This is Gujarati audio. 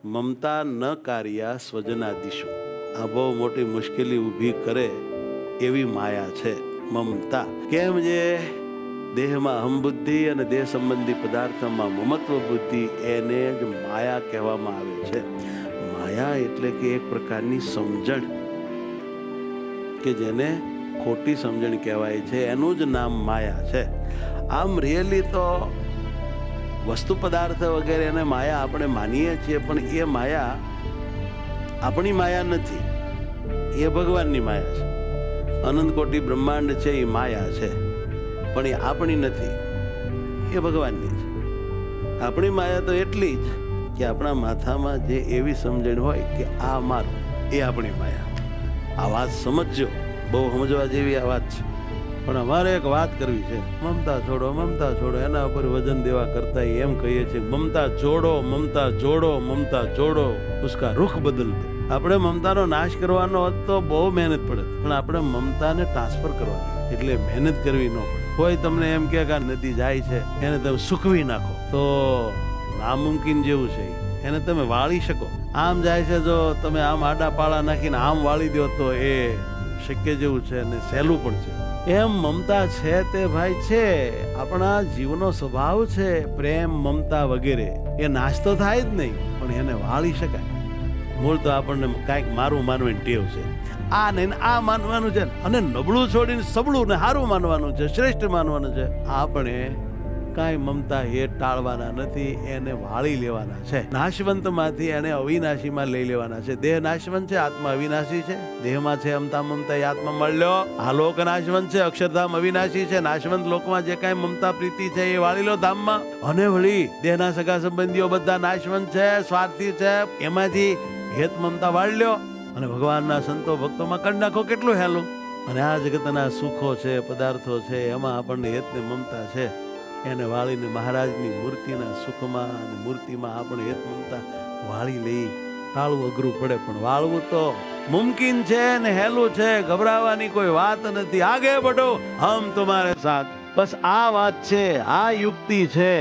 મમતા ન કાર્યા સ્વજનાદિશુ. આ બહુ મોટી મુશ્કેલી ઊભી કરે એવી માયા છે મમતા. કેમ જે દેહમાં અહમબુદ્ધિ અને દેહ સંબંધી પદાર્થોમાં મમત્વ બુદ્ધિ, એને જ માયા કહેવામાં આવે છે. માયા એટલે કે એક પ્રકારની સમજણ, કે જેને ખોટી સમજણ કહેવાય છે, એનું જ નામ માયા છે. આમ રિયલી તો વસ્તુ પદાર્થ વગેરે એને માયા આપણે માનીએ છીએ, પણ એ માયા આપણી માયા નથી, એ ભગવાનની માયા છે. અનંત કોટી બ્રહ્માંડ છે એ માયા છે, પણ એ આપણી નથી, એ ભગવાનની છે. આપણી માયા તો એટલી જ કે આપણા માથામાં જે એવી સમજણ હોય કે આ મારું, એ આપણી માયા. આ વાત સમજજો, બહુ સમજવા જેવી આ વાત છે. પણ અમારે એક વાત કરવી છે, મમતા છોડો, મમતા છોડો. એના ઉપર વજન દેવા કરતા એમ કહીએ છીએ, મમતા જોડો, મમતા જોડો, મમતા જોડો, ઉસકા રૂખ બદલ દો. આપણે મમતાનો નાશ કરવાનો હોત તો બહુ મહેનત પડે, પણ આપણે મમતાને ટ્રાન્સફર કરવાની, એટલે મહેનત કરવી ન પડે. કોઈ તમને એમ કે આ નદી જાય છે એને તમે સૂકવી નાખો તો નામુમકિન જેવું છે, એને તમે વાળી શકો. આમ જાય છે, જો તમે આમ આડા પાળા નાખીને આમ વાળી દો તો એ શક્ય જેવું છે અને સહેલું પણ છે. એમ મમતા છે તે ભાઈ છે, આપણા જીવનો સ્વભાવ છે. પ્રેમ, મમતા વગેરે એ નાશ તો થાય જ નહીં, પણ એને વાળી શકાય. મૂળ તો આપણને કાંઈક મારું માનવાની ટેવ છે, આ નહીં આ માનવાનું છે, અને નબળું છોડીને સબળું ને સારું માનવાનું છે, શ્રેષ્ઠ માનવાનું છે. આપણે કાંઈ મમતા એ ટાળવાના નથી, એને વાળી લેવાના છે. નાશવંતમાંથી એને અવિનાશીમાં લઈ લેવાના છે. દેહ નાશવંત છે, આત્મા અવિનાશી છે. દેહમાં છે અમતા મમતા, એ આત્મા મળ્યો. આ લોક નાશવંત છે, અક્ષરધામ અવિનાશી છે. નાશવંત લોકમાં જે કાંઈ મમતા પ્રીતિ છે એ વાળી લો ધામમાં. અને વળી દેહના સગા સંબંધીઓ બધા નાશવંત છે, સ્વાર્થી છે, એમાંથી હેત મમતા વાળી લ્યો અને ભગવાનના સંતો ભક્તોમાં કરી નાખો. કેટલું હેલું. અને આ જગતના સુખો છે, પદાર્થો છે, એમાં આપણને હેત ને મમતા છે, એને વાળીને મહારાજની મૂર્તિના સુખમાં અને મૂર્તિમાં આપણે હેત મમતા વાળી લઈ. ટાળવું અઘરું પડે, પણ વાળવું તો મુમકિન છે ને હેલું છે. ગભરાવાની કોઈ વાત નથી. આગે બઢો, હમ તુમ્હારે સાથ. બસ આ વાત છે, આ યુક્તિ છે.